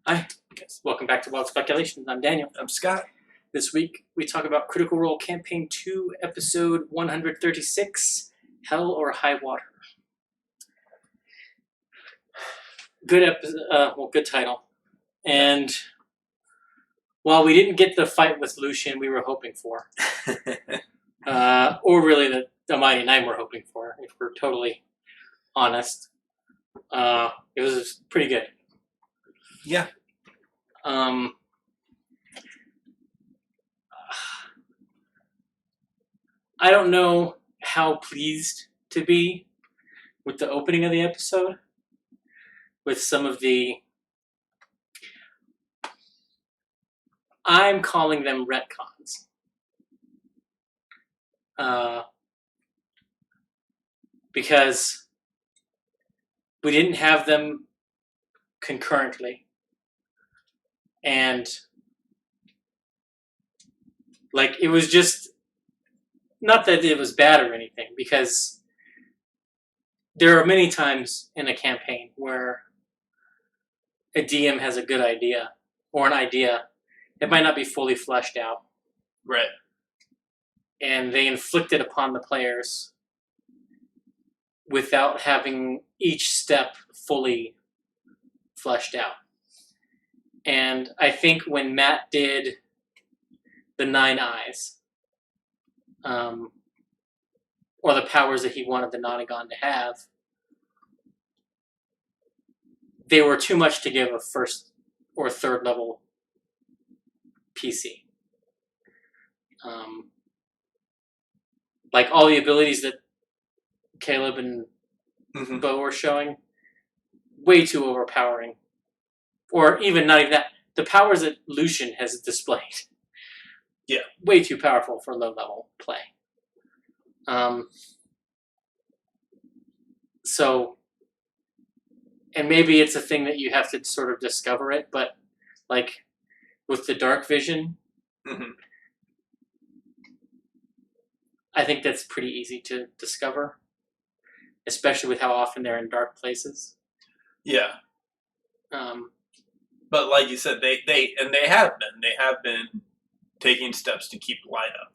Hi, yes. Welcome back to Wild Speculations. I'm Daniel. I'm Scott. This week we talk about Critical Role Campaign 2, Episode 136, Hell or High Water. Good episode, good title. And while we didn't get the fight with Lucian we were hoping for, or really the Mighty Nine were hoping for, if we're totally honest, it was pretty good. Yeah. I don't know how pleased to be with the opening of the episode, with some of the, I'm calling them retcons. Because we didn't have them concurrently. And like it was just, not that it was bad or anything, because there are many times in a campaign where a DM has a good idea, or an idea. It might not be fully fleshed out. Right. And they inflict it upon the players without having each step fully fleshed out. And I think when Matt did the 9 Eyes, or the powers that he wanted the Nonagon to have, they were too much to give a first or third level PC. Like all the abilities that Caleb and Bo were showing, way too overpowering. Or even not even that. The powers that Lucian has displayed, yeah, way too powerful for low level play. So, and maybe it's a thing that you have to sort of discover it, but like with the dark vision, I think that's pretty easy to discover, especially with how often they're in dark places. Yeah. But like you said, they have been taking steps to keep light up.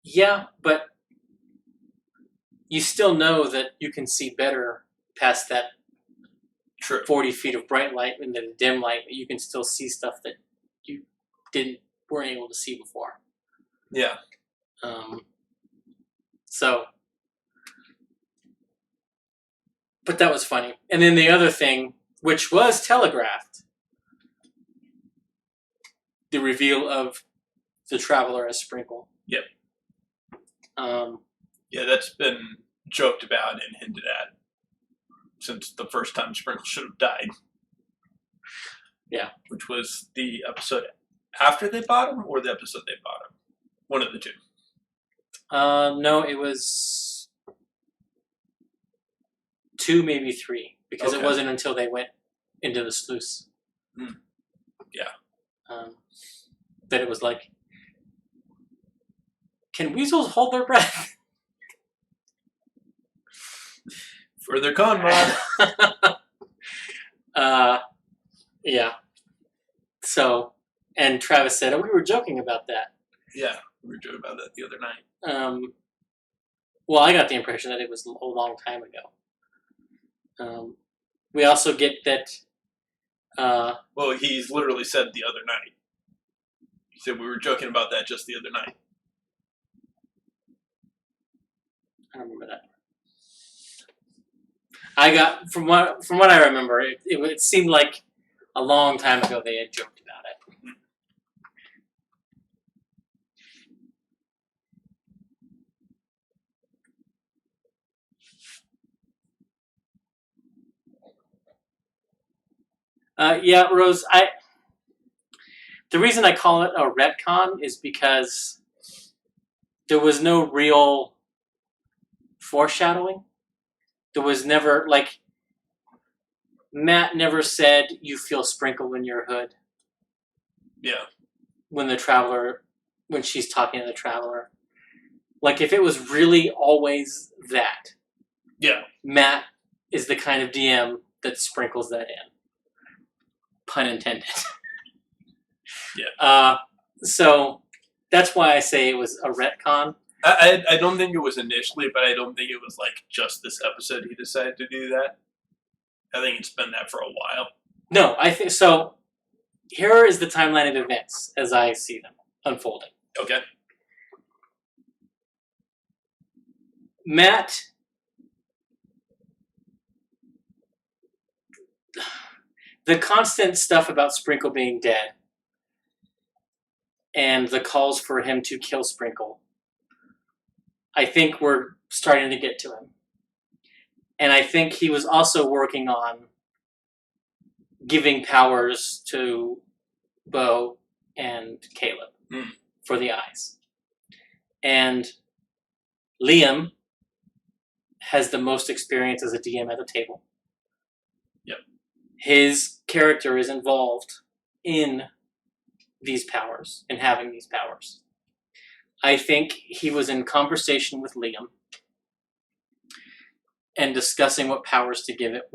Yeah, but you still know that you can see better past that 40 feet of bright light and the dim light. You can still see stuff that you weren't able to see before. Yeah. So, but that was funny. And then the other thing, which was telegraphed, the reveal of the Traveler as Sprinkle. Yep. Yeah, that's been joked about and hinted at since the first time Sprinkle should have died. Yeah. Which was the episode after they bought him or the episode they bought him? One of the two. No, it was 2, maybe 3, because it wasn't until they went into the sluice. Yeah. That it was like, can weasels hold their breath? Further con mod. Yeah. So, and Travis said, "Oh, we were joking about that." Yeah, we were joking about that the other night. Well, I got the impression that it was a long time ago. We also get that... well, he's literally said the other night. He said we were joking about that just the other night. I don't remember that. I got, from what I remember, it seemed like a long time ago they had joked about it. Yeah, Rose, the reason I call it a retcon is because there was no real foreshadowing. There was never, like, Matt never said you feel Sprinkle in your hood. Yeah. When she's talking to the Traveler. Like, if it was really always that. Yeah. Matt is the kind of DM that sprinkles that in. Pun intended. Yeah. So that's why I say it was a retcon. I don't think it was initially, but I don't think it was like just this episode he decided to do that. I think it's been that for a while. No, I think so. Here is the timeline of events as I see them unfolding. Okay. Matt, the constant stuff about Sprinkle being dead and the calls for him to kill Sprinkle, I think we're starting to get to him. And I think he was also working on giving powers to Bo and Caleb for the eyes. And Liam has the most experience as a DM at the table. Yep. His character is involved in these powers and having these powers. I think he was in conversation with Liam and discussing what powers to give it,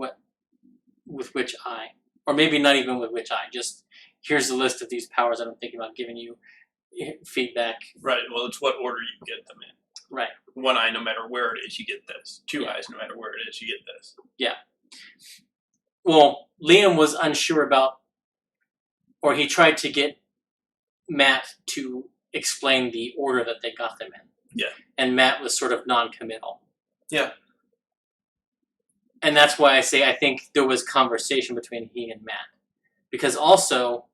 with which eye. Or maybe not even with which eye, just here's the list of these powers that I'm thinking about giving you feedback. Right, well, it's what order you get them in. Right. One eye, no matter where it is, you get this. Two eyes, no matter where it is, you get this. Yeah. Well, Liam was unsure about, or he tried to get Matt to explain the order that they got them in. Yeah. And Matt was sort of non-committal. Yeah. And that's why I say I think there was conversation between he and Matt. Because also,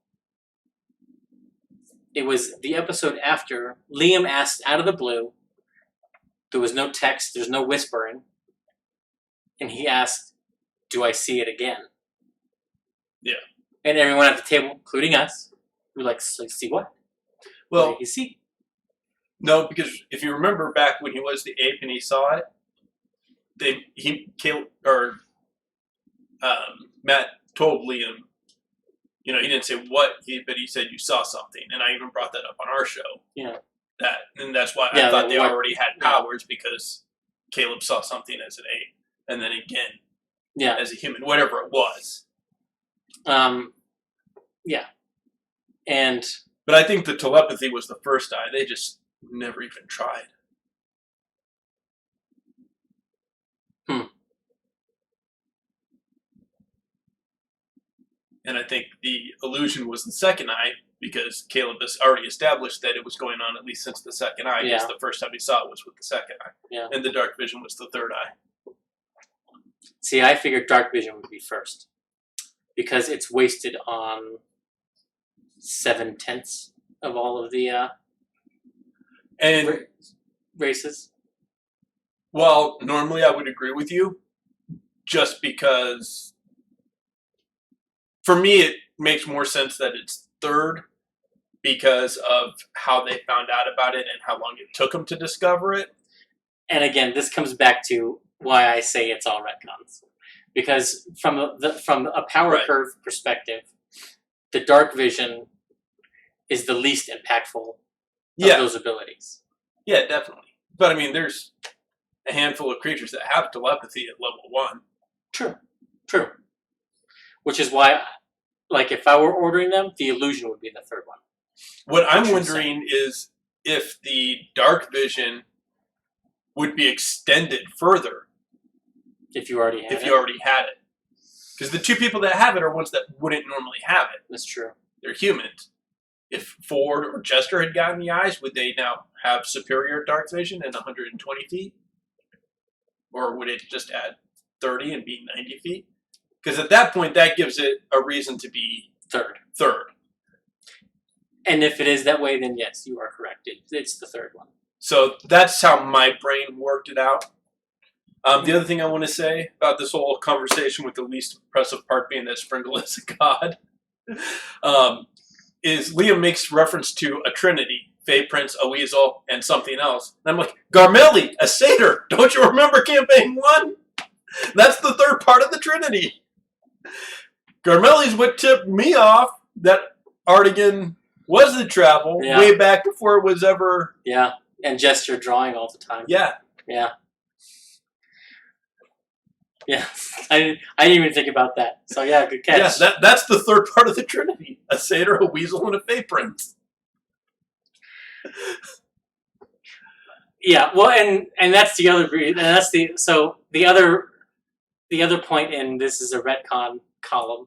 it was the episode after, Liam asked out of the blue, there was no text, there's no whispering, and he asked, do I see it again? Yeah. And everyone at the table, including us, were like, see what? Well, what did he see? No, because if you remember back when he was the ape and he saw it, Matt told Liam, you know, he didn't say what, but he said you saw something, and I even brought that up on our show. Yeah. And that's why I thought they already had powers, because Caleb saw something as an ape, and then again, as a human, whatever it was. Yeah. But I think the telepathy was the first eye. They just never even tried. And I think the illusion was the second eye, because Caleb has already established that it was going on at least since the second eye, because the first time he saw it was with the second eye. Yeah. And the dark vision was the third eye. See, I figured dark vision would be first, because it's wasted on 7/10 of all of the races. Well, normally I would agree with you, just because for me it makes more sense that it's third, because of how they found out about it and how long it took them to discover it. And again, this comes back to why I say it's all retcons, because from a power curve perspective, the dark vision is the least impactful of those abilities. Yeah, definitely. But I mean, there's a handful of creatures that have telepathy at level 1. True. Which is why, like, if I were ordering them, the illusion would be the third one. What I'm wondering is if the dark vision would be extended further. If you already had it. Because the two people that have it are ones that wouldn't normally have it. That's true. They're humans. If Ford or Jester had gotten the eyes, would they now have superior dark vision and 120 feet? Or would it just add 30 and be 90 feet? Because at that point, that gives it a reason to be third. And if it is that way, then yes, you are correct. It's the third one. So that's how my brain worked it out. The other thing I want to say about this whole conversation, with the least impressive part being that Sprinkle is a god, is Liam makes reference to a trinity: Fey Prince, a Weasel, and something else. And I'm like, Garmelli, a satyr! Don't you remember Campaign 1? That's the third part of the trinity. Garmelli's what tipped me off that Artigan was the travel way back before it was ever... Yes, I didn't even think about that. So yeah, good catch. Yes, that's the third part of the Trinity: a satyr, a weasel, and a fey prince. Yeah, well, and that's the other, and that's the other point in this is a retcon column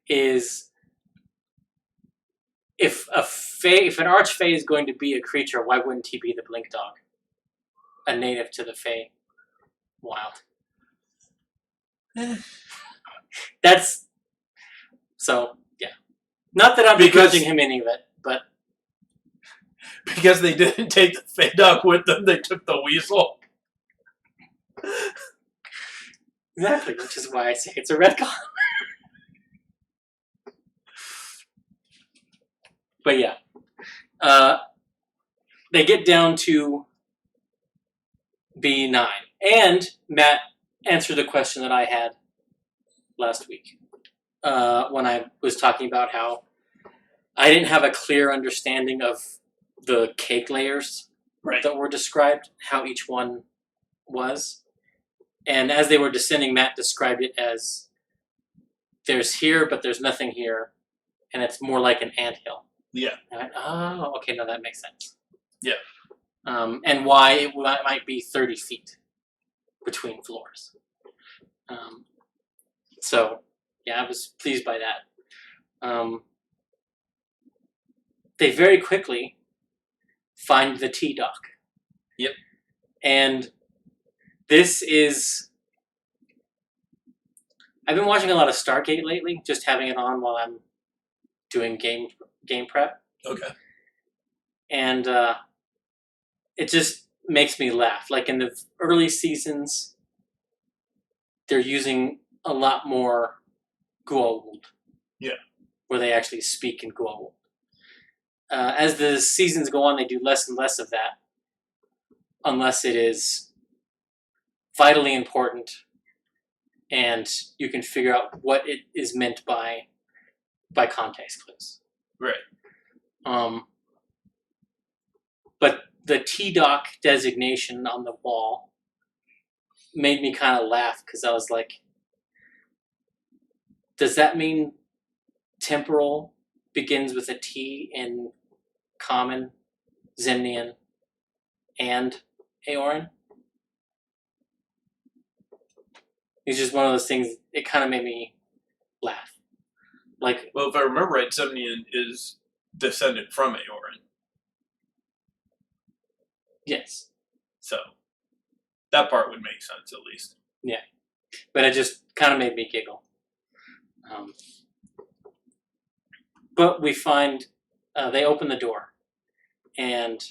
is if an archfey is going to be a creature, why wouldn't he be the blink dog, a native to the Fey Wild? That's so yeah. Not that I'm begrudging him any of it, but because they didn't take the fey dog with them, they took the weasel. exactly, which is why I say it's a retcon. But yeah, they get down to B9, and Matt answered the question that I had last week when I was talking about how I didn't have a clear understanding of the cake layers that were described, how each one was. And as they were descending, Matt described it as there's here, but there's nothing here, and it's more like an anthill. Yeah. And I went, oh, okay, no, that makes sense. Yeah. And why it might be 30 feet between floors. So, yeah, I was pleased by that. They very quickly find the T-dock. Yep. And this is... I've been watching a lot of Stargate lately, just having it on while I'm doing game prep. Okay. And it just makes me laugh. Like in the early seasons, they're using a lot more Goa'uld. Yeah. Where they actually speak in Goa'uld. As the seasons go on, they do less and less of that, unless it is vitally important and you can figure out what it is meant by context clues. Right. But the T-dock designation on the wall made me kind of laugh because I was like, does that mean temporal begins with a T in Common, Zemnian, and Aoran? It's just one of those things, it kind of made me laugh. Like, well, if I remember right, Zemnian is descended from Aoran. yes. So, that part would make sense, at least. Yeah. But it just kind of made me giggle. But we find, they open the door, and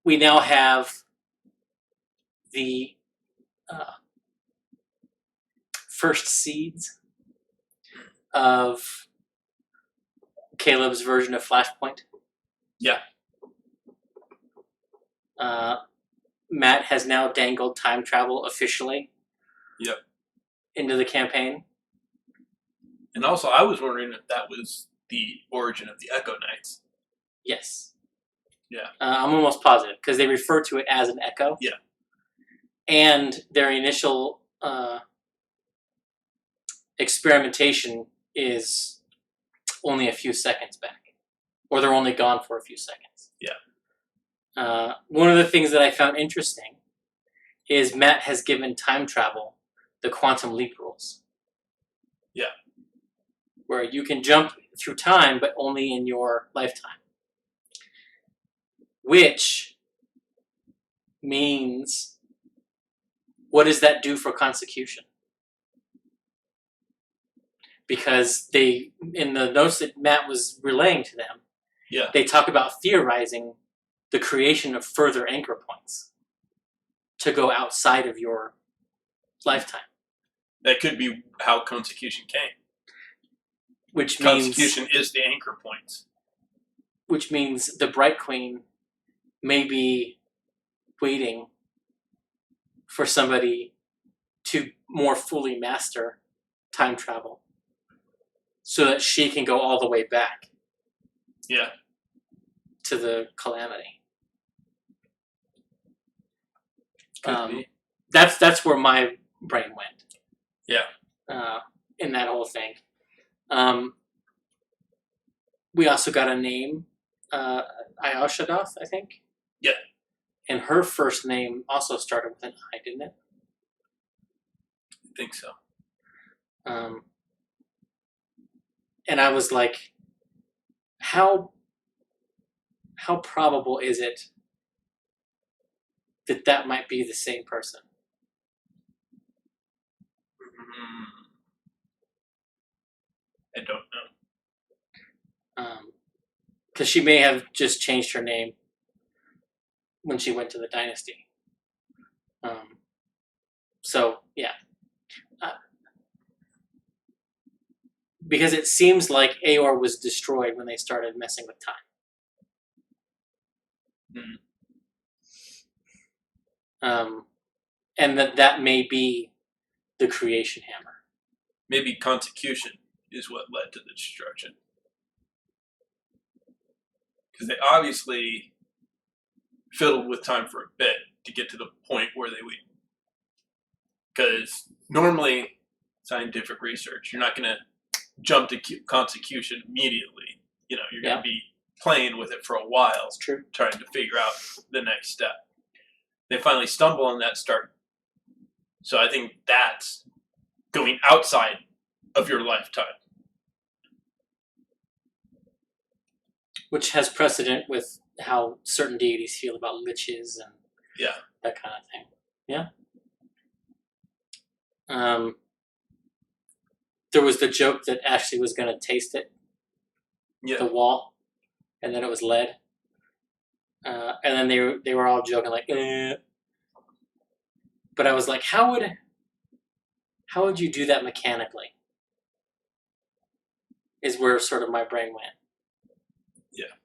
we now have the first seeds of Caleb's version of Flashpoint. Yeah. Matt has now dangled time travel officially. Yep. Into the campaign. And also, I was wondering if that was the origin of the Echo Knights. Yes. Yeah. I'm almost positive, because they refer to it as an echo. Yeah. And their initial experimentation is only a few seconds back. Or they're only gone for a few seconds. Yeah. One of the things that I found interesting is Matt has given time travel the quantum leap rules. Yeah. Where you can jump through time, but only in your lifetime. Which means, what does that do for consecution? Because they, in the notes that Matt was relaying to them, yeah, they talk about theorizing the creation of further anchor points to go outside of your lifetime. That could be how consecution came. Which means consecution is the anchor points. Which means the Bright Queen may be waiting for somebody to more fully master time travel so that she can go all the way back. Yeah. To the Calamity. Could be. That's where my brain went. Yeah. In that whole thing. We also got a name, Ayoshadoth, I think. Yeah. And her first name also started with an I, didn't it? I think so. And I was like, how probable is it that might be the same person? I don't know. Because she may have just changed her name when she went to the dynasty. So, yeah. Because it seems like Aor was destroyed when they started messing with time. And that may be the creation hammer. Maybe consecution is what led to the destruction. Because they obviously fiddled with time for a bit to get to the point where they would. Because normally, scientific research, you're not going to jump to consecution immediately. You know, you're going to be playing with it for a while. It's true. Trying to figure out the next step. They finally stumble on that start. So I think that's going outside of your lifetime. Which has precedent with how certain deities feel about liches and that kind of thing. Yeah. There was the joke that Ashley was going to taste it, the wall, and then it was lead. And then they were all joking like, eh. But I was like, how would you do that mechanically? Is where sort of my brain went. Yeah.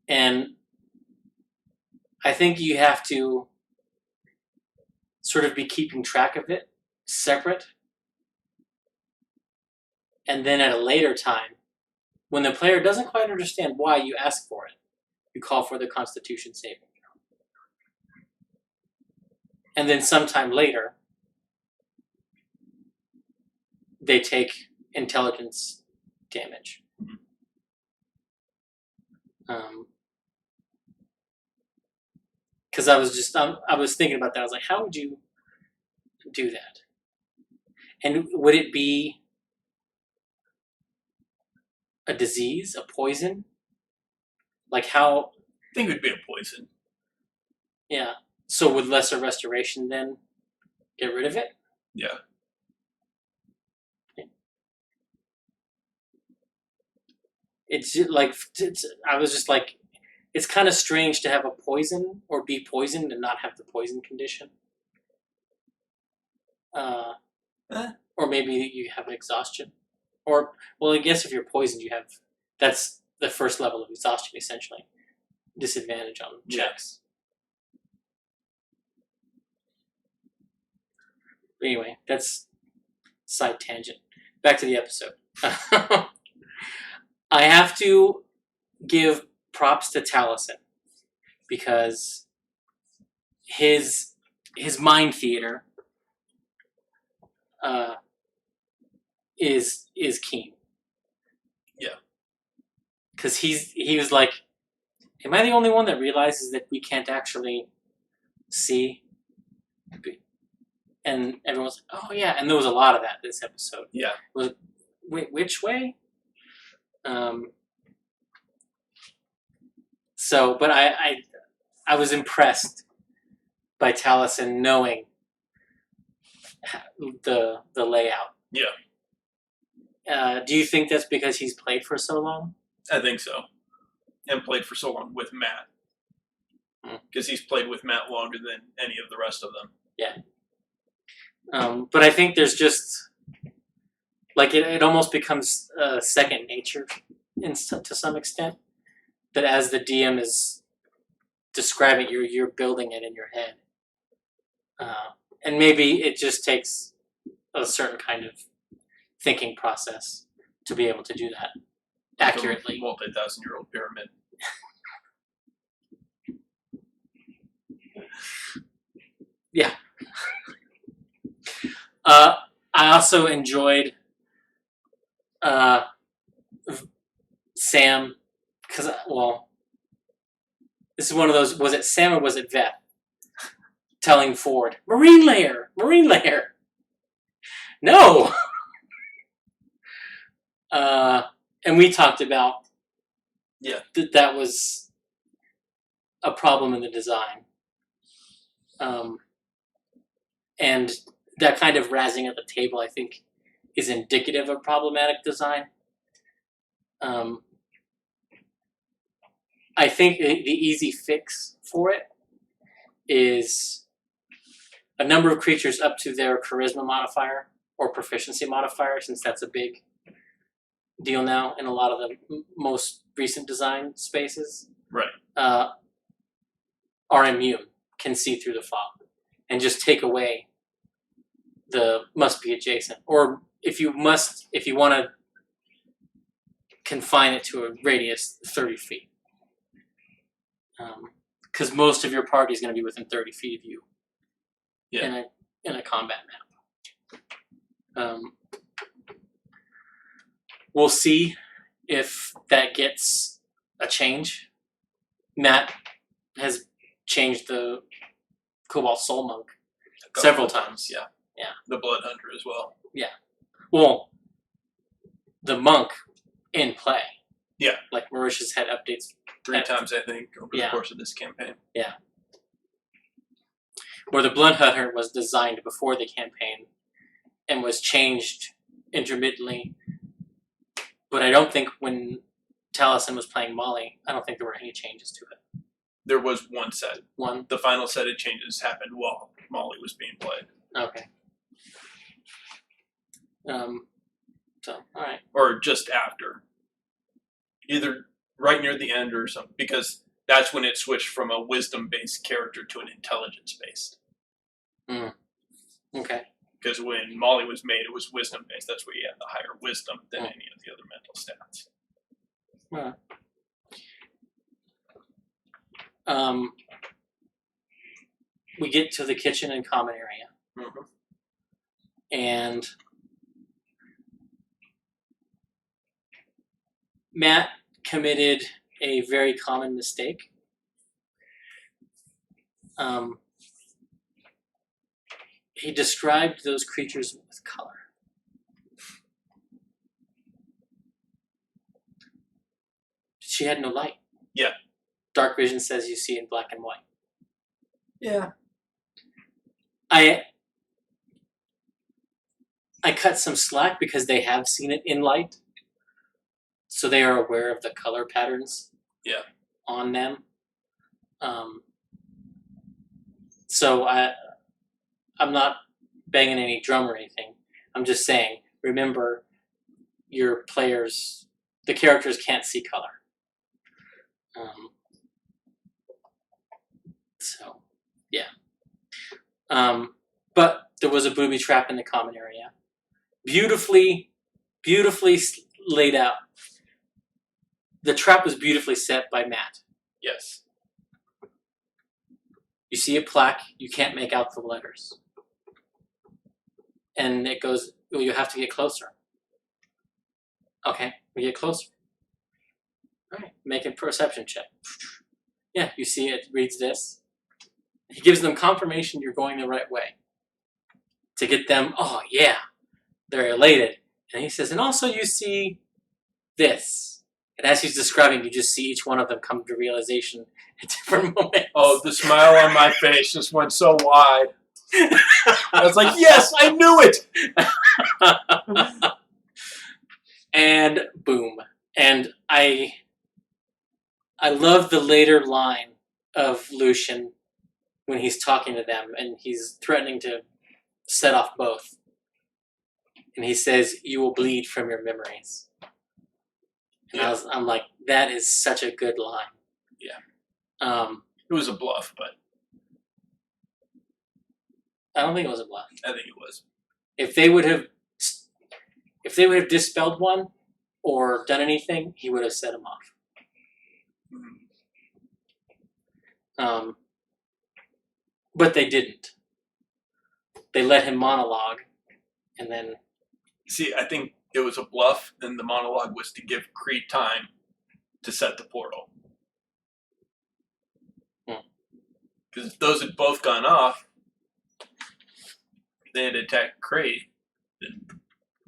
And I think you have to sort of be keeping track of it separate. And then at a later time, when the player doesn't quite understand why you ask for it, you call for the Constitution saving throw. And then sometime later, they take intelligence damage. Because I was thinking about that. I was like, how would you do that? And would it be a disease, a poison? Like how? I think it would be a poison. Yeah. So would lesser restoration then get rid of it? Yeah. It's like I was just like, it's kind of strange to have a poison or be poisoned and not have the poison condition. Or maybe you have exhaustion. Or, well, I guess if you're poisoned, that's the first level of exhaustion, essentially. Disadvantage on checks. But anyway, that's side tangent. Back to the episode. I have to give props to Taliesin because his mind theater is keen. Yeah. Because he was like, am I the only one that realizes that we can't actually see? And everyone's like, oh yeah, and there was a lot of that this episode. Yeah. It was, wait, which way? So, but I was impressed by Taliesin knowing the layout. Yeah. Do you think that's because he's played for so long? I think so. And played for so long with Matt. Because he's played with Matt longer than any of the rest of them. Yeah. But I think there's just, like, it almost becomes second nature to some extent. That as the DM is describing, you're building it in your head. And maybe it just takes a certain kind of thinking process to be able to do that accurately. Multi-thousand-year-old pyramid. Yeah. I also enjoyed Sam, because, well, this is one of those, was it Sam or was it Veth? Telling Ford, Marine layer! Marine layer! No! And we talked about that was a problem in the design. And that kind of razzing at the table, I think, is indicative of problematic design. I think the easy fix for it is a number of creatures up to their charisma modifier or proficiency modifier, since that's a big deal now in a lot of the most recent design spaces. Right. Are immune, can see through the fog, and just take away the must be adjacent. Or if you want to confine it to a radius 30 feet. Because most of your party is going to be within 30 feet of you in a combat map. We'll see if that gets a change. Matt has changed the Cobalt Soul Monk several times. Yeah. Yeah. The Blood Hunter as well. Yeah. Well, the monk in play. Yeah. Like Mauritius had updates 3 times, I think, over the course of this campaign. Yeah. Where the Blood Hunter was designed before the campaign and was changed intermittently. But I don't think when Taliesin was playing Molly, I don't think there were any changes to it. There was one set. One? The final set of changes happened while Molly was being played. Okay. So, alright. Or just after. Either right near the end or something, because that's when it switched from a wisdom-based character to an intelligence-based. Okay. Because when Molly was made, it was wisdom-based. That's where you had the higher wisdom than any of the other mental stats. We get to the kitchen and common area. Mm-hmm. And Matt committed a very common mistake. He described those creatures with color. She had no light. Yeah. Dark vision says you see in black and white. Yeah. I cut some slack because they have seen it in light. So they are aware of the color patterns on them. So I'm not banging any drum or anything. I'm just saying, remember, your players, the characters can't see color. So, yeah. But there was a booby trap in the common area. Beautifully laid out. The trap was beautifully set by Matt. Yes. You see a plaque, you can't make out the letters. And it goes, well, you have to get closer. Okay, we get closer. All right, make a perception check. Yeah, you see it reads this. He gives them confirmation you're going the right way. To get them, oh yeah, they're elated. And he says, and also you see this. And as he's describing, you just see each one of them come to realization at different moments. Oh, the smile on my face just went so wide. I was like, yes, I knew it! And boom. And I love the later line of Lucian when he's talking to them and he's threatening to set off both. And he says, you will bleed from your memories. And I'm like, that is such a good line. Yeah. It was a bluff, but I don't think it was a bluff. I think it was. If they would have dispelled one or done anything, he would have set him off. But they didn't. they let him monologue, and then See, I think it was a bluff, and the monologue was to give Creed time to set the portal. Because if those had both gone off, they had attacked Creed, then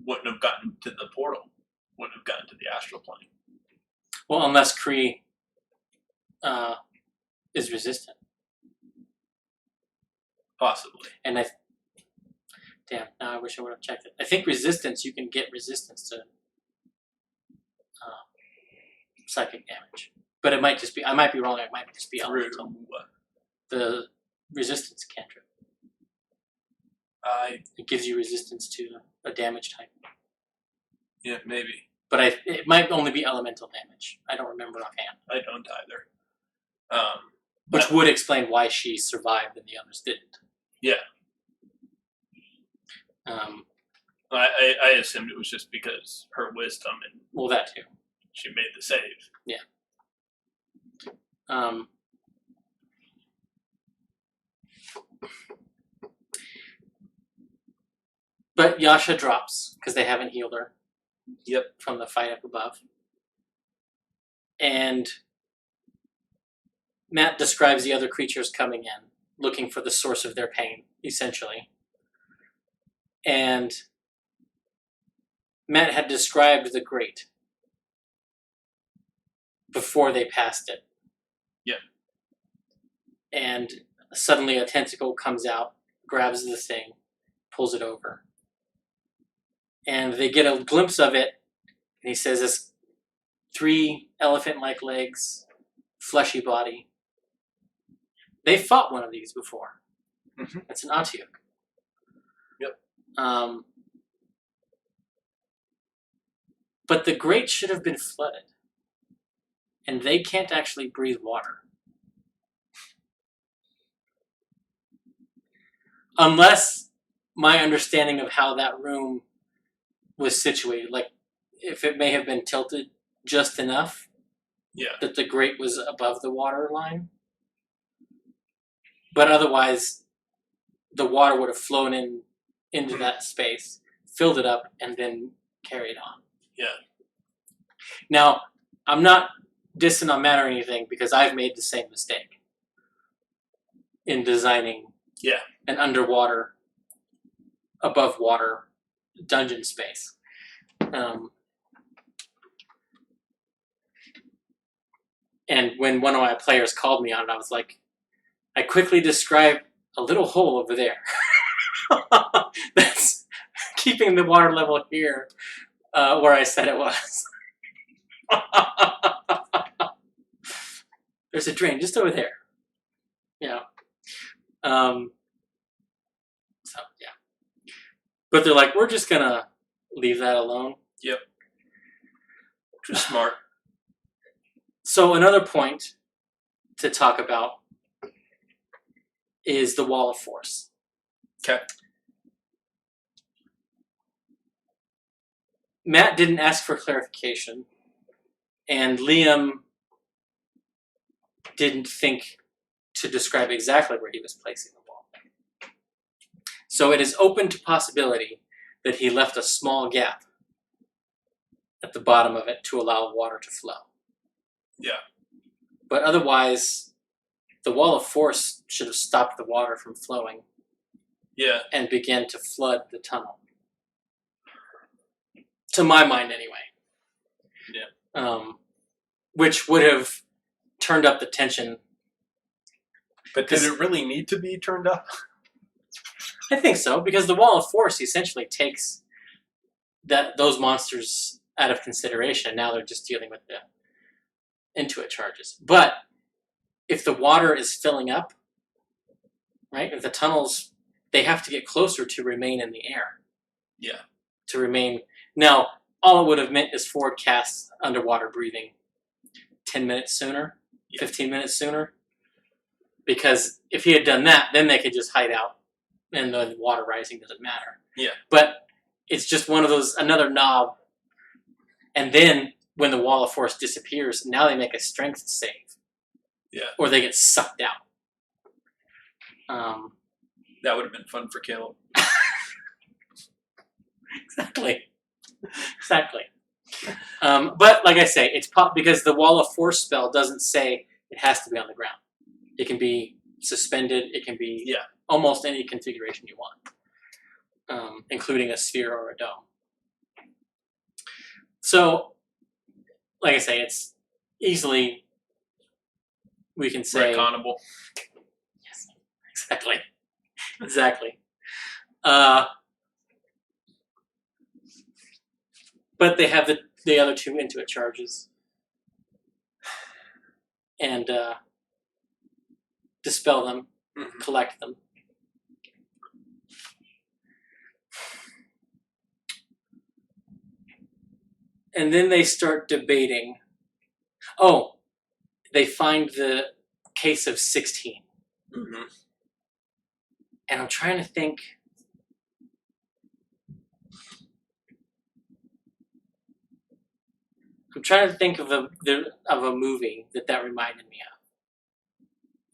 wouldn't have gotten to the portal, wouldn't have gotten to the astral plane. well, unless Kree is resistant, Possibly. and damn, now I wish I would have checked it. I think resistance, you can get resistance to psychic damage, but it might just be, I might be wrong. It might just be elemental. The resistance cantrip. It gives you resistance to a damage type. Yeah, maybe. But it might only be elemental damage. I don't remember offhand. I don't either. Which would explain why she survived and the others didn't. Yeah. I assumed it was just because her wisdom, and Well, that too. she made the save. Yeah. But Yasha drops because they haven't healed her. Yep. From the fight up above. And Matt describes the other creatures coming in, looking for the source of their pain, essentially. And Matt had described the grate before they passed it. Yeah. And suddenly a tentacle comes out, grabs the thing, pulls it over. And they get a glimpse of it, and he says it's 3 elephant-like legs, fleshy body. They fought one of these before. Mm-hmm. It's an Atiuk. Yep. But the grate should have been flooded. And they can't actually breathe water. Unless my understanding of how that room was situated, like if it may have been tilted just enough that the grate was above the water line. But otherwise, the water would have flown into that space, filled it up, and then carried on. Yeah. Now, I'm not dissing on Matt or anything because I've made the same mistake in designing an underwater, above water dungeon space. And when one of my players called me on it, I was like, I quickly described a little hole over there. That's keeping the water level here where I said it was. There's a drain just over there. Yeah. So, yeah. But they're like, we're just going to leave that alone. Yep. Which is smart. So another point to talk about is the wall of force. Okay. Matt didn't ask for clarification, and Liam didn't think to describe exactly where he was placing the wall. So it is open to possibility that he left a small gap at the bottom of it to allow water to flow. Yeah. But otherwise, the wall of force should have stopped the water from flowing. Yeah. And began to flood the tunnel. To my mind, anyway. Yeah. Which would have turned up the tension. But did it really need to be turned up? I think so, because the wall of force essentially takes those monsters out of consideration. Now they're just dealing with the Intuit charges. But if the water is filling up, right? If the tunnels, they have to get closer to remain in the air. Yeah. To remain. Now, all it would have meant is forward cast underwater breathing 10 minutes sooner, 15 minutes sooner. Because if he had done that, then they could just hide out and the water rising doesn't matter. Yeah. But it's just one of those, another knob. And then when the wall of force disappears, now they make a strength save. Yeah. Or they get sucked out. That would have been fun for Caleb. Exactly. But like I say, it's because the Wall of Force spell doesn't say it has to be on the ground. It can be suspended. It can be almost any configuration you want, including a sphere or a dome. So, like I say, it's easily, we can say, retconnable. Yes, exactly. But they have the other two Intuit charges and dispel them, collect them. And then they start debating. Oh, they find the case of 16. Mm-hmm. And I'm trying to think. I'm trying to think of a movie that reminded me of.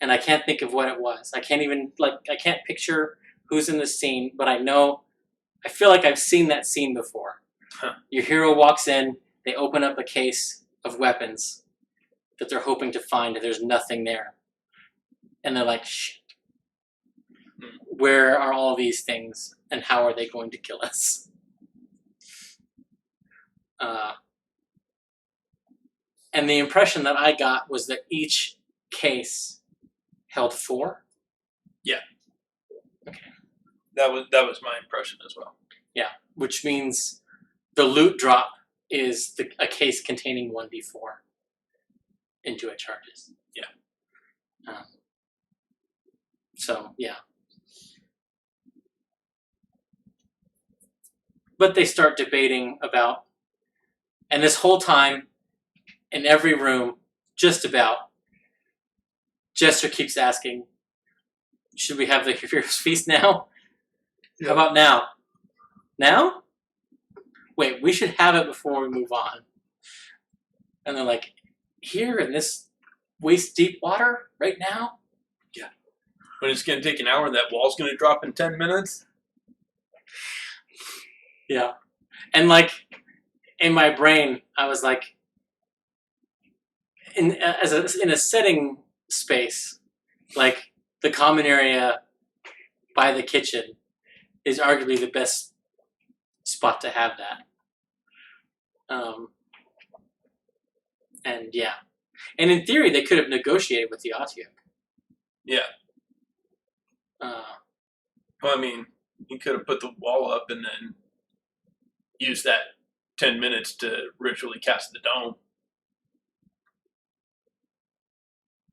And I can't think of what it was. I can't picture who's in the scene, but I feel like I've seen that scene before. Huh. Your hero walks in, they open up a case of weapons that they're hoping to find, and there's nothing there. And they're like, shit. Where are all these things, and how are they going to kill us? And the impression that I got was that each case held 4. Yeah. Okay. That was my impression as well. Yeah, which means the loot drop is a case containing 1d4 Intuit charges. Yeah. So, yeah. But they start debating about, and this whole time, in every room, just about, Jester keeps asking, should we have the Hero's Feast now? Yeah. How about now? Now? Wait, we should have it before we move on. And they're like, here in this waist-deep water right now? Yeah. When it's going to take an hour and that wall's going to drop in 10 minutes? Yeah. And like, in my brain, I was like, in a setting space, like the common area by the kitchen is arguably the best spot to have that. And yeah. And in theory, they could have negotiated with the Otyuk. Yeah. Well, I mean, you could have put the wall up and then used that 10 minutes to ritually cast the dome.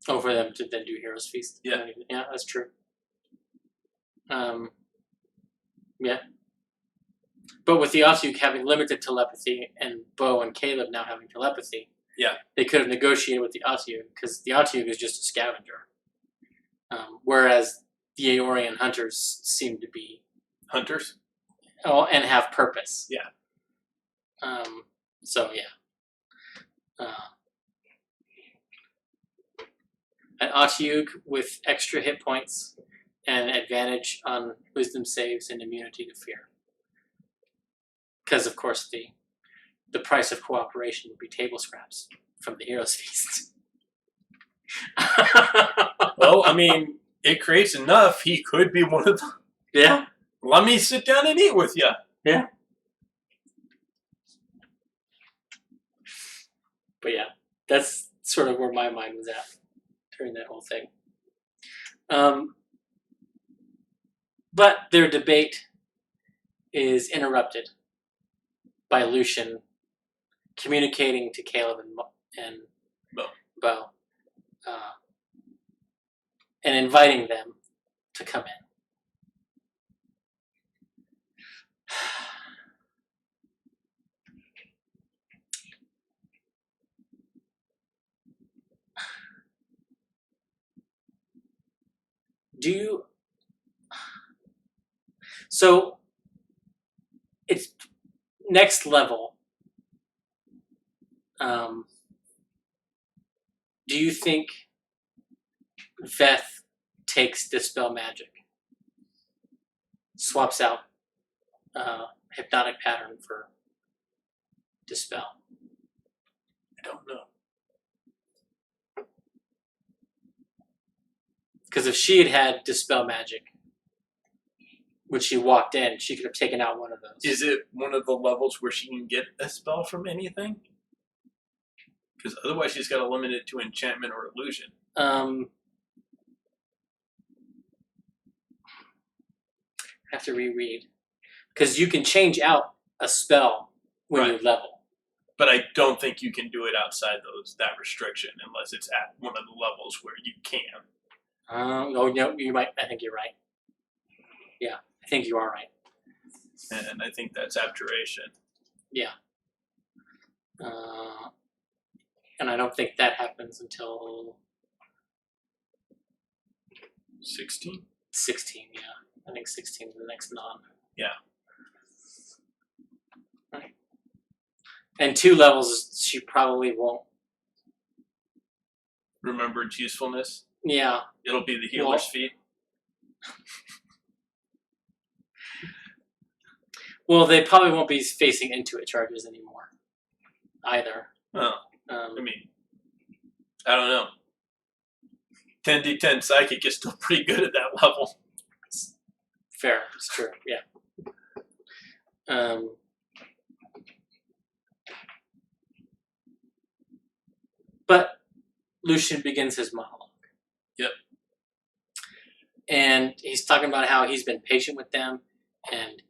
Oh, for them to then do Hero's Feast? Yeah. Yeah, that's true. Yeah. But with the Otyuk having limited telepathy and Bo and Caleb now having telepathy, yeah, they could have negotiated with the Otyuk because the Otyuk is just a scavenger. Whereas the Aeorian hunters seem to be hunters. Oh, and have purpose. Yeah. So yeah. An Otyuk with extra hit points and advantage on wisdom saves and immunity to fear. Because of course the price of cooperation would be table scraps from the Hero's Feast. Well, I mean, it creates enough. He could be one of them. Yeah. Let me sit down and eat with you. Yeah. But yeah, that's sort of where my mind was at during that whole thing. But their debate is interrupted by Lucian communicating to Caleb and Bo, and inviting them to come in. So it's next level. Do you think Veth takes Dispel Magic? Swaps out hypnotic pattern for Dispel? I don't know. Because if she had Dispel magic when she walked in, she could have taken out one of those. Is it one of the levels where she can get a spell from anything? Because otherwise she's got to limit it to enchantment or illusion. I have to reread. Because you can change out a spell when you level. But I don't think you can do it outside that restriction unless it's at one of the levels where you can. No, you might. I think you're right. Yeah, I think you are right. And I think that's abjuration. Yeah. And I don't think that happens until 16? 16, yeah. I think 16 is the next non. Yeah. Right. And 2 levels, she probably won't. Remember its usefulness? Yeah. It'll be the healer's feat. Well, they probably won't be facing intuit charges anymore, either. Oh, I mean, I don't know. 10d10 psychic is still pretty good at that level. Fair, it's true, yeah. But Lucian begins his monologue. Yep. And he's talking about how he's been patient with them, and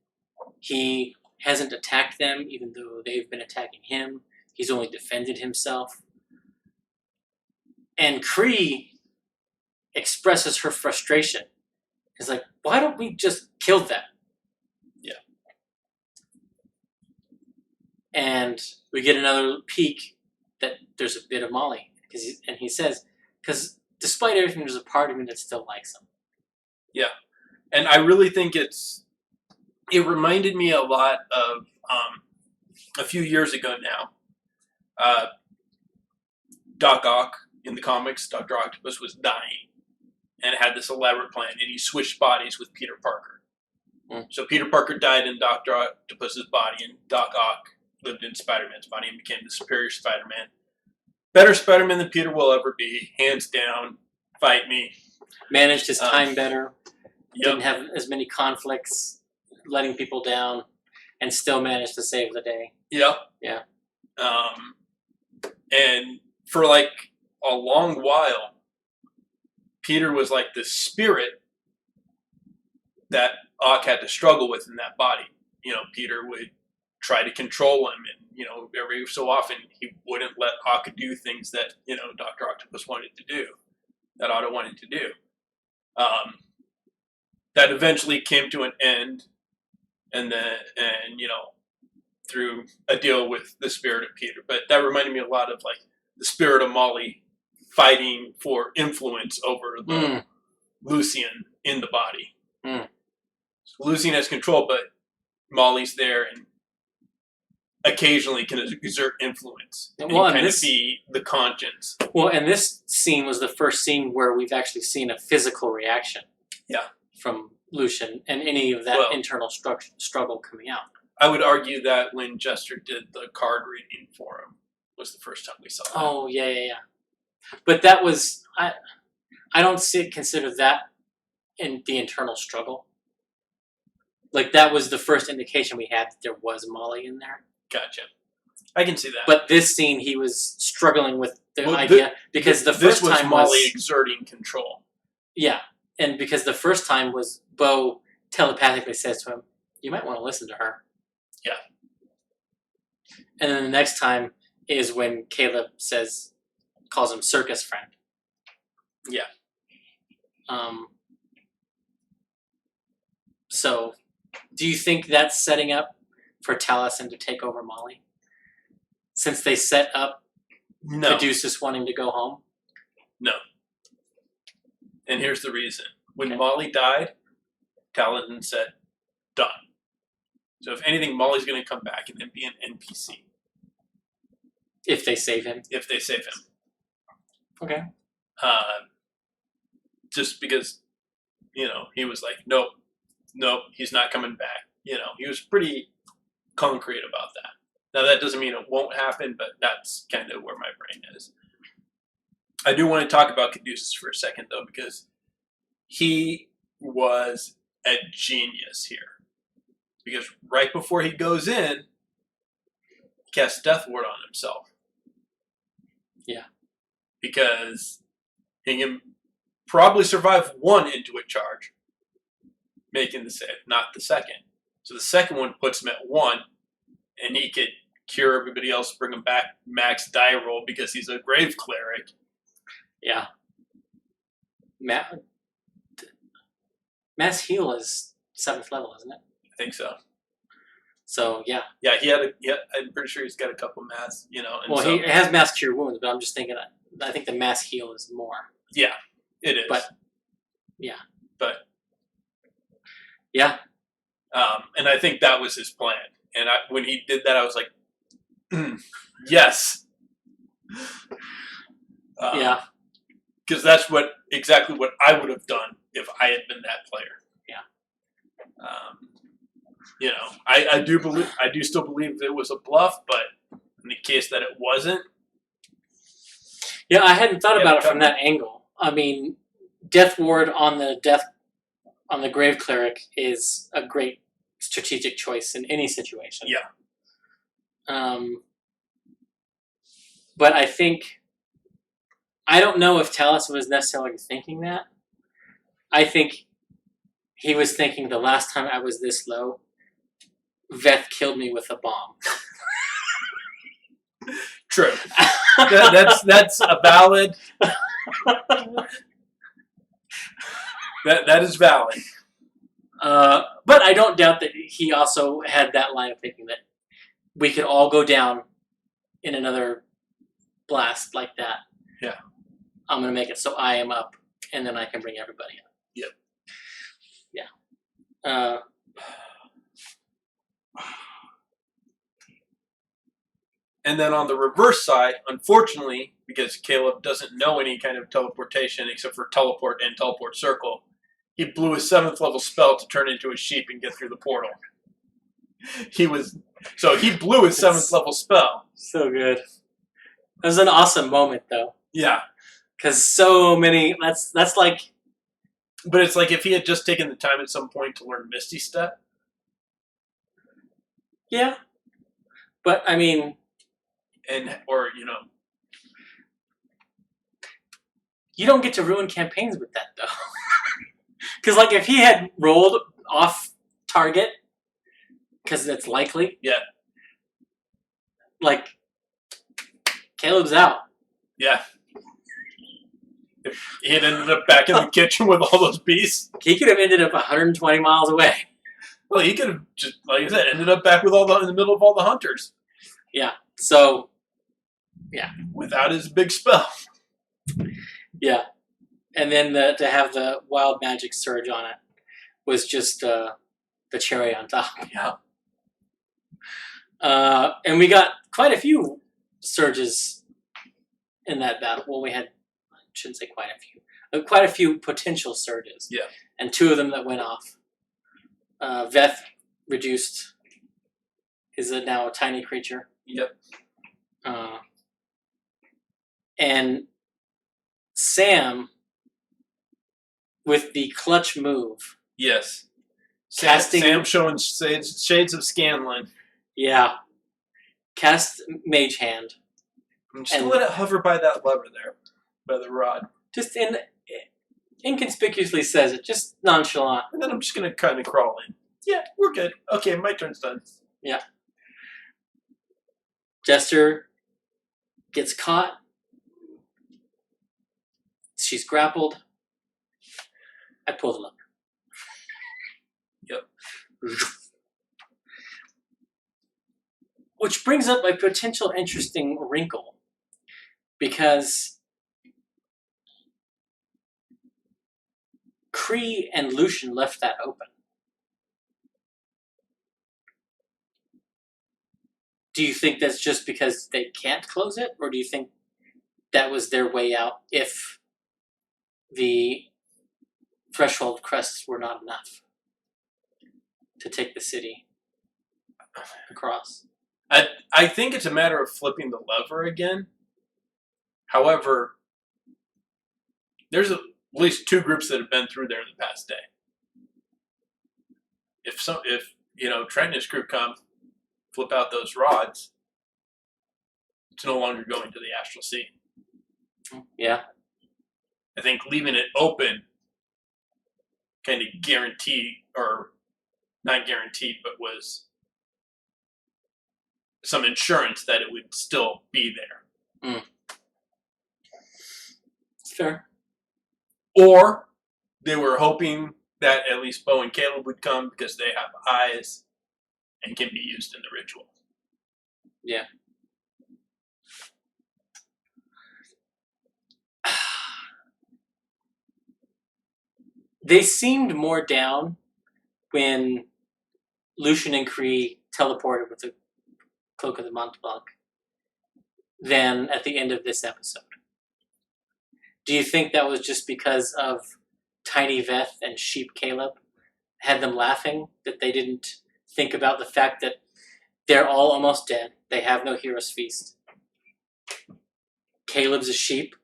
he hasn't attacked them, even though they've been attacking him. He's only defended himself. And Kree expresses her frustration. It's like, why don't we just kill them? Yeah. And we get another peek that there's a bit of Molly. And he says, because despite everything, there's a part of me that still likes him. Yeah. And I really think it reminded me a lot of a few years ago now. Doc Ock in the comics, Dr. Octopus was dying and had this elaborate plan, and he switched bodies with Peter Parker. So Peter Parker died in Dr. Octopus's body, and Doc Ock lived in Spider-Man's body and became the superior Spider-Man. Better Spider-Man than Peter will ever be, hands down. Fight me. Managed his time better. Yep. Didn't have as many conflicts, letting people down, and still managed to save the day. Yep. Yeah. And for like a long while, Peter was like the spirit that Ock had to struggle with in that body. You know, Peter would try to control him, and every so often he wouldn't let Ock do things that Dr. Octopus wanted to do, that Otto wanted to do. That eventually came to an end, and through a deal with the spirit of Peter. But that reminded me a lot of like the spirit of Molly fighting for influence over the Lucian in the body. So Lucian has control, but Molly's there and occasionally can exert influence and kind of be the conscience. Well, and this scene was the first scene where we've actually seen a physical reaction. Yeah. From Lucian and any of that internal struggle coming out. I would argue that when Jester did the card reading for him was the first time we saw that. Oh, yeah. But that was, I don't consider that in the internal struggle. Like, that was the first indication we had that there was Molly in there. Gotcha. I can see that. But this scene, he was struggling with the idea, because the first time Molly exerting control. Yeah, and because the first time was Bo telepathically says to him, you might want to listen to her. Yeah. And then the next time is when Caleb calls him circus friend. Yeah. So, do you think that's setting up for Taliesin to take over Molly? Since they set up Caduceus wanting to go home? No. And here's the reason. When Molly died, Taliesin said, done. So if anything, Molly's going to come back and then be an NPC. If they save him? If they save him. Okay. Just because, he was like, nope, he's not coming back. He was pretty concrete about that. Now, that doesn't mean it won't happen, but that's kind of where my brain is. I do want to talk about Caduceus for a second, though, because he was a genius here. Because right before he goes in, he casts Death Ward on himself. Yeah. Because he can probably survive one Intuit charge, making the save, not the second. So the second one puts him at 1, and he could cure everybody else, bring him back max die roll because he's a Grave Cleric. Yeah. Mass heal is 7th level, isn't it? I think so. So yeah. Yeah, I'm pretty sure he's got a couple mass, And well, so, he has mass cure wounds, but I'm just thinking. I think the mass heal is more. Yeah, it is. But yeah. Yeah. And I think that was his plan. And when he did that, I was like, yes. Yeah. Because that's exactly what I would have done if I had been that player. Yeah. I do still believe it was a bluff, but in the case that it wasn't. Yeah, I hadn't thought about it from that angle. I mean, Death Ward on the Grave Cleric is a great strategic choice in any situation. Yeah. But I don't know if Talus was necessarily thinking that. I think he was thinking the last time I was this low, Veth killed me with a bomb. True. That's a valid. That is valid. But I don't doubt that he also had that line of thinking that we could all go down in another blast like that. Yeah. I'm going to make it so I am up, and then I can bring everybody up. Yep. Yeah. And then on the reverse side, unfortunately, because Caleb doesn't know any kind of teleportation except for teleport and teleport circle, he blew his 7th level spell to turn into a sheep and get through the portal. He blew his 7th level spell. So good. It was an awesome moment, though. Yeah. Because so many, that's like... But it's like if he had just taken the time at some point to learn Misty Step. Yeah. But, I mean... You don't get to ruin campaigns with that, though. Because, like, if he had rolled off target, because it's likely... Yeah. Like, Caleb's out. Yeah. If he had ended up back in the kitchen with all those beasts. He could have ended up 120 miles away. Well, he could have just, like I said, ended up back with in the middle of all the hunters. Yeah. So, yeah. Without his big spell. Yeah. And then to have the wild magic surge on it was just the cherry on top. Yeah. And we got quite a few surges in that battle. Well, I shouldn't say quite a few. Quite a few potential surges. Yeah. And 2 of them that went off. Veth reduced is now a tiny creature. Yep. And Sam, with the clutch move. Yes. Casting... Sam showing shades of Scanlan. Yeah. Cast Mage Hand. I'm just going to let it hover by that lever there. By the rod. Just inconspicuously says it. Just nonchalant. And then I'm just going to kind of crawl in. Yeah, we're good. Okay, my turn's done. Yeah. Jester gets caught. She's grappled. I pull the lever. Yep. Which brings up a potential interesting wrinkle. Because Kree and Lucian left that open. Do you think that's just because they can't close it? Or do you think that was their way out if the threshold crests were not enough to take the city? across. I think it's a matter of flipping the lever again. However, there's at least 2 groups that have been through there the past day. If Trent and his crew come, flip out those rods, it's no longer going to the astral sea. Yeah. I think leaving it open kind of guaranteed, or not guaranteed, but was some insurance that it would still be there. It's fair. Or they were hoping that at least Bo and Caleb would come because they have eyes and can be used in the ritual. Yeah. They seemed more down when Lucian and Kree teleported with the Cloak of the Mont Blanc than at the end of this episode. Do you think that was just because of Tiny Veth and Sheep Caleb had them laughing, that they didn't think about the fact that they're all almost dead, they have no hero's feast? Caleb's a sheep.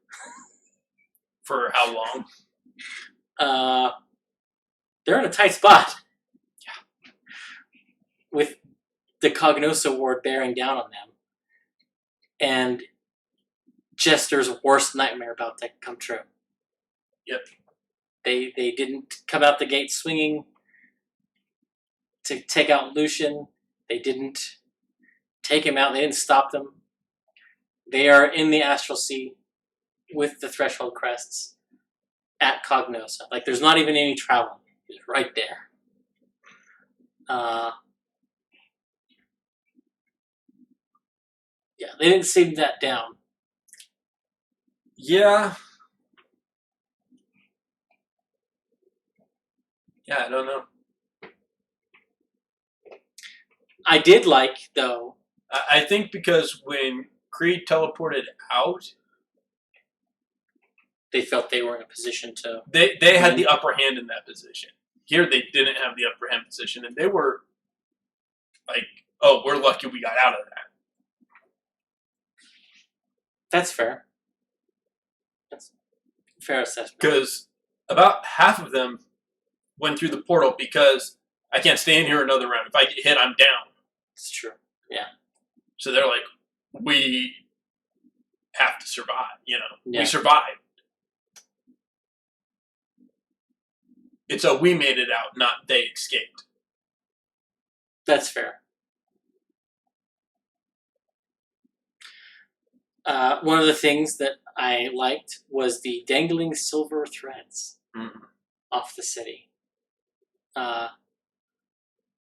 For how long? They're in a tight spot. Yeah. With the Cognosa Ward bearing down on them. And Jester's worst nightmare about to come true. Yep. They didn't come out the gate swinging to take out Lucian. They didn't take him out. They didn't stop them. They are in the Astral Sea with the Threshold Crests at Cognosa. Like, there's not even any travel. It's right there. Yeah, they didn't seem that down. Yeah. Yeah, I don't know. I did like, though. I think because when Creed teleported out, they felt they were in a position to... They had the upper hand in that position. Here, they didn't have the upper hand position, and they were like, oh, we're lucky we got out of that. That's fair. That's a fair assessment. Because about half of them went through the portal because I can't stay in here another round. If I get hit, I'm down. It's true. Yeah. So they're like, we have to survive, Yeah. We survived. It's a we made it out, not they escaped. That's fair. One of the things that I liked was the dangling silver threads off the city.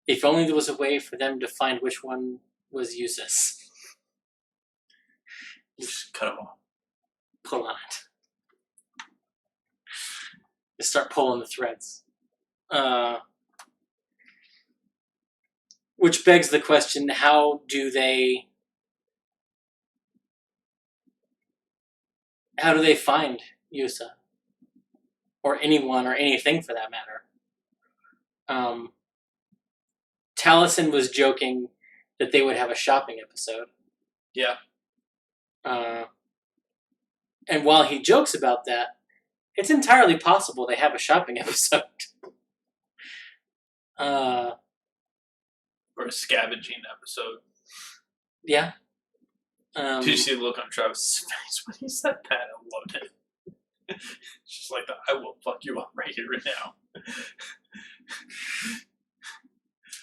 If only there was a way for them to find which one was Usus. Just cut them off. Pull on it. Just start pulling the threads. Which begs the question, how do they find Yusa? Or anyone, or anything for that matter? Taliesin was joking that they would have a shopping episode. Yeah. And while he jokes about that, it's entirely possible they have a shopping episode. Or a scavenging episode. Yeah. Did you see the look on Travis's face when he said that? I loved it. It's just like I will fuck you up right here and now.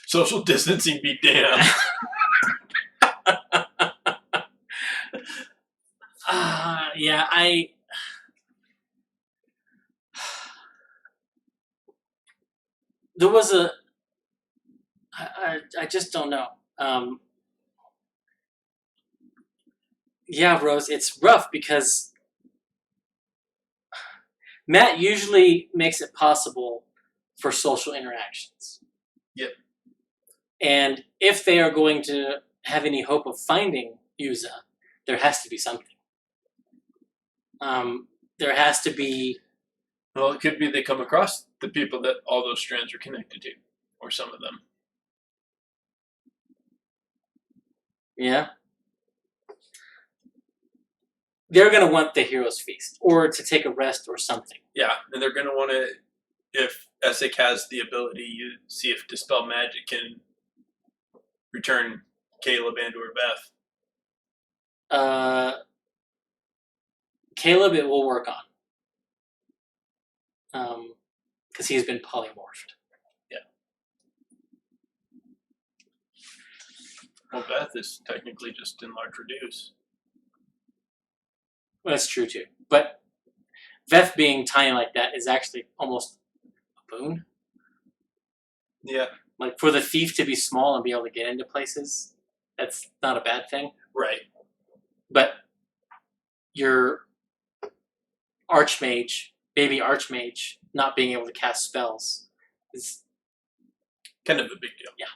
Social distancing be damned. Yeah, there was I just don't know. Yeah, Rose, it's rough because Matt usually makes it possible for social interactions. Yep. And if they are going to have any hope of finding Yusa, there has to be something. There has to be... Well, it could be they come across the people that all those strands are connected to, or some of them. Yeah. They're going to want the hero's feast or to take a rest or something. Yeah, and they're going to want to, if Essek has the ability, you see if Dispel Magic can return Caleb and or Beth. Caleb, it will work on. Because he's been polymorphed. Yeah. Well, Beth is technically just enlarge reduce. Well, that's true too. But Veth being tiny like that is actually almost a boon. Yeah. Like for the thief to be small and be able to get into places, that's not a bad thing. Right. But your archmage, baby archmage, not being able to cast spells is kind of a big deal. Yeah.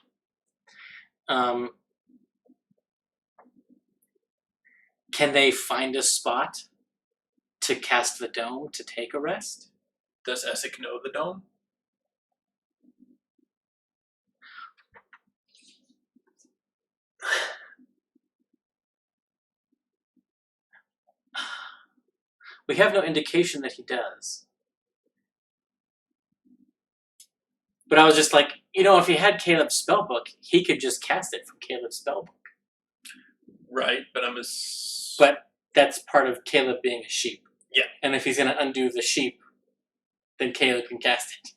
Can they find a spot to cast the dome to take a rest? Does Essek know the dome? We have no indication that he does. But I was just like, if he had Caleb's spellbook, he could just cast it from Caleb's spellbook. Right, but But that's part of Caleb being a sheep. Yeah. And if he's going to undo the sheep, then Caleb can cast it.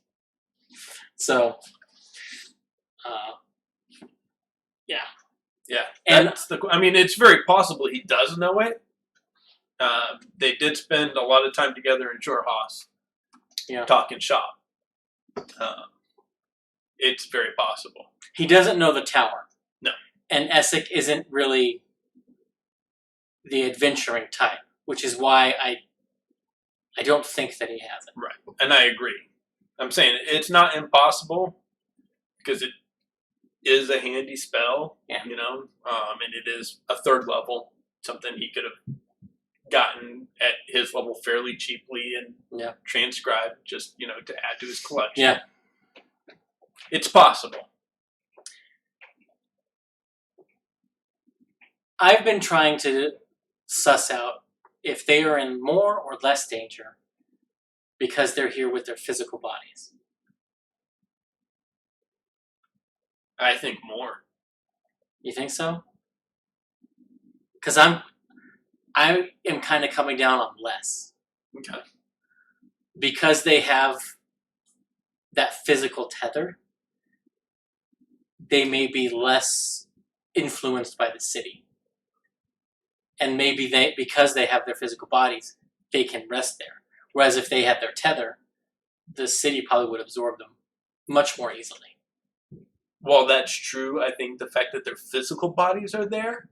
So, yeah. Yeah. And it's very possible he does know it. They did spend a lot of time together in Jorhaus. Yeah. Talking shop. It's very possible. He doesn't know the tower. No. And Essek isn't really the adventuring type, which is why I don't think that he has it. Right. And I agree. I'm saying it's not impossible because it is a handy spell, yeah. And it is a third level, something he could have gotten at his level fairly cheaply and transcribed just, to add to his collection. Yeah. It's possible. I've been trying to suss out if they are in more or less danger because they're here with their physical bodies. I think more. You think so? Because I am kind of coming down on less. Okay. Because they have that physical tether, they may be less influenced by the city. And maybe because they have their physical bodies, they can rest there. Whereas if they had their tether, the city probably would absorb them much more easily. While that's true, I think the fact that their physical bodies are there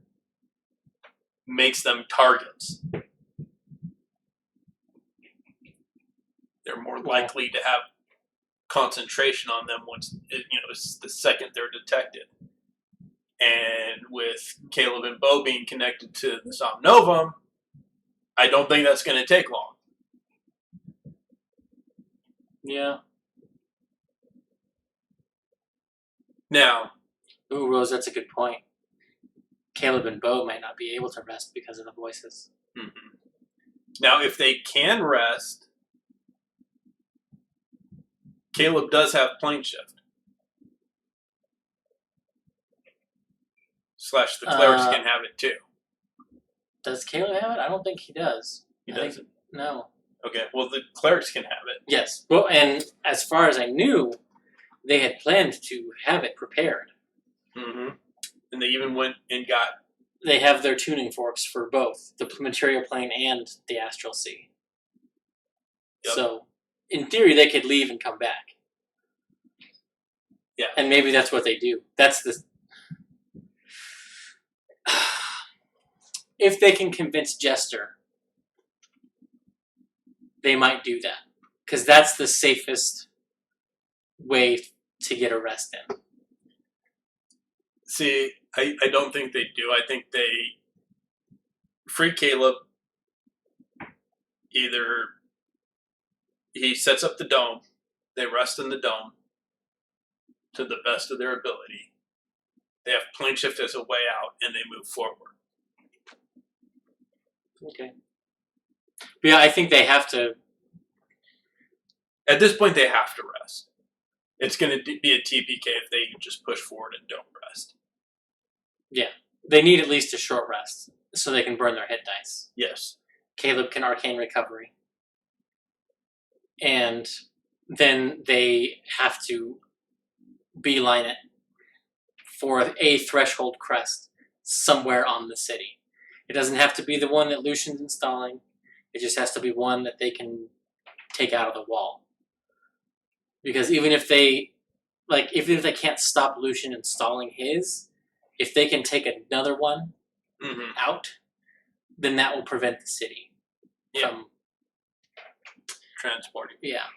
makes them targets. They're more likely to have concentration on them once, it's the second they're detected. And with Caleb and Bo being connected to the Somnovum, I don't think that's going to take long. Yeah. Now. Ooh, Rose, that's a good point. Caleb and Bo might not be able to rest because of the voices. Mm-hmm. Now, if they can rest, Caleb does have plane shift. / the clerics can have it too. Does Caleb have it? I don't think he does. He doesn't? No. Okay, well, the clerics can have it. Yes. Well, and as far as I knew, they had planned to have it prepared. Mm-hmm. And they even went and got... They have their tuning forks for both the material plane and the astral sea. Yep. So, in theory, they could leave and come back. Yeah. And maybe that's what they do. That's the... If they can convince Jester, they might do that. Because that's the safest way to get a rest in. See, I don't think they do. I think they free Caleb. Either he sets up the dome, they rest in the dome to the best of their ability, They have plane shift as a way out, and they move forward. Okay. But yeah, I think they have to. At this point, they have to rest. It's going to be a TPK if they just push forward and don't rest. Yeah, they need at least a short rest so they can burn their hit dice. Yes. Caleb can arcane recovery. And then they have to beeline it for a threshold crest somewhere on the city. It doesn't have to be the one that Lucian's installing. It just has to be one that they can take out of the wall. Because even if they can't stop Lucian installing his, if they can take another one out, then that will prevent the city from transporting. Yeah.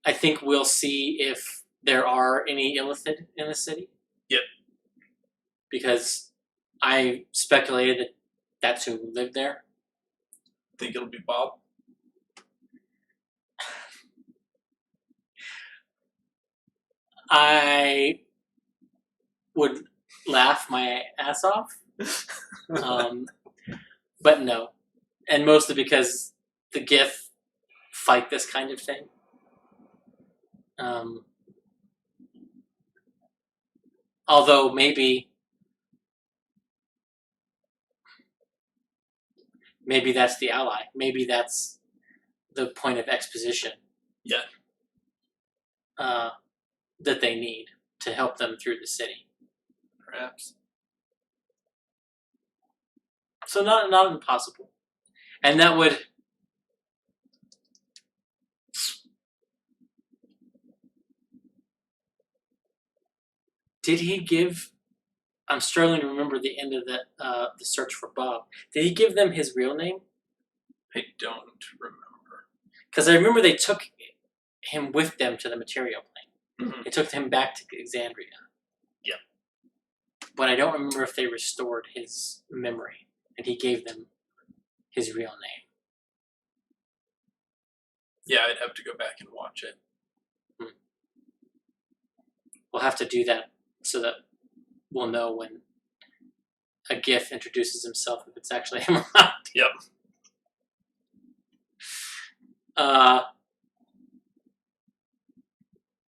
I think we'll see if there are any Illithid in the city. Yep. Because I speculated that that's who lived there. Think it'll be Bob? I would laugh my ass off. But no. And mostly because the GIF fight this kind of thing. Although maybe that's the ally. Maybe that's the point of exposition. Yeah. That they need to help them through the city. Perhaps. So not impossible. And that would... Did he give... I'm struggling to remember the end of the search for Bob. Did he give them his real name? I don't remember. Because I remember they took him with them to the material plane. Mm-hmm. They took him back to Exandria. Yeah. But I don't remember if they restored his memory and he gave them his real name. Yeah, I'd have to go back and watch it. We'll have to do that so that we'll know when a GIF introduces himself if it's actually him or not. Yep.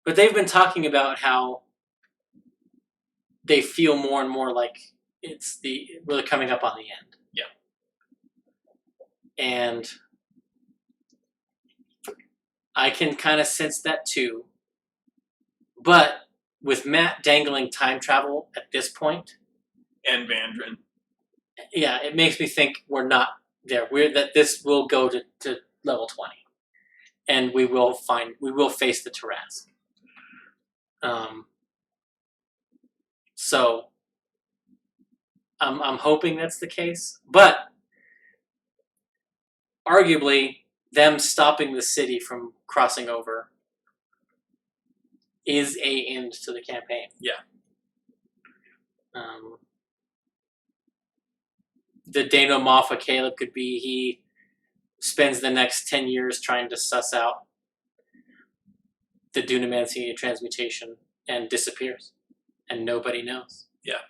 But they've been talking about how they feel more and more like we're coming up on the end. Yeah. And I can kind of sense that too. But with Matt dangling time travel at this point, and Vandrin, yeah, it makes me think we're not there. That this will go to level 20, and we will face the Tarask. So I'm hoping that's the case, but arguably them stopping the city from crossing over is a end to the campaign. Yeah. The Dano Moffat Caleb could be he spends the next 10 years trying to suss out the Dunamancy transmutation and disappears. And nobody knows. Yeah.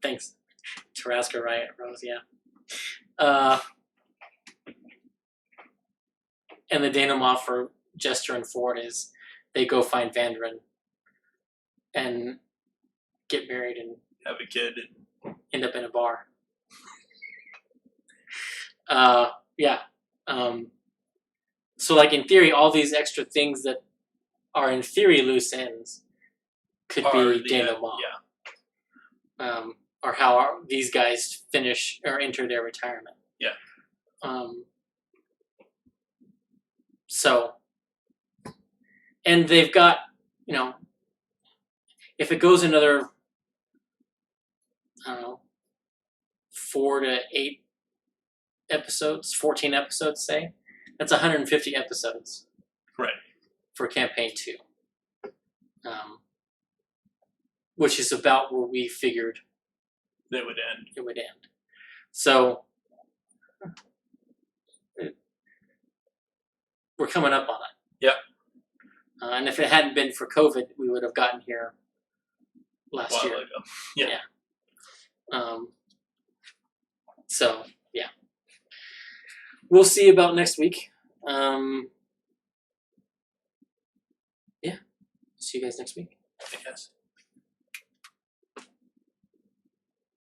Thanks. Taraska Riot Rose, yeah. And the denouement for Jester and Ford is they go find Vandrin and get married and have a kid and end up in a bar. Yeah. So, like, in theory, all these extra things that are in theory loose ends could be denouement. Yeah. Or how these guys finish or enter their retirement. Yeah. So, and they've got, if it goes another, 4 to 8 episodes, 14 episodes, say, that's 150 episodes. Right. For campaign 2. Which is about where we figured it would end. It would end. So we're coming up on it. Yep. And if it hadn't been for COVID, we would have gotten here last While year. ago. Yeah. So yeah, we'll see about next week. Yeah, see you guys next week.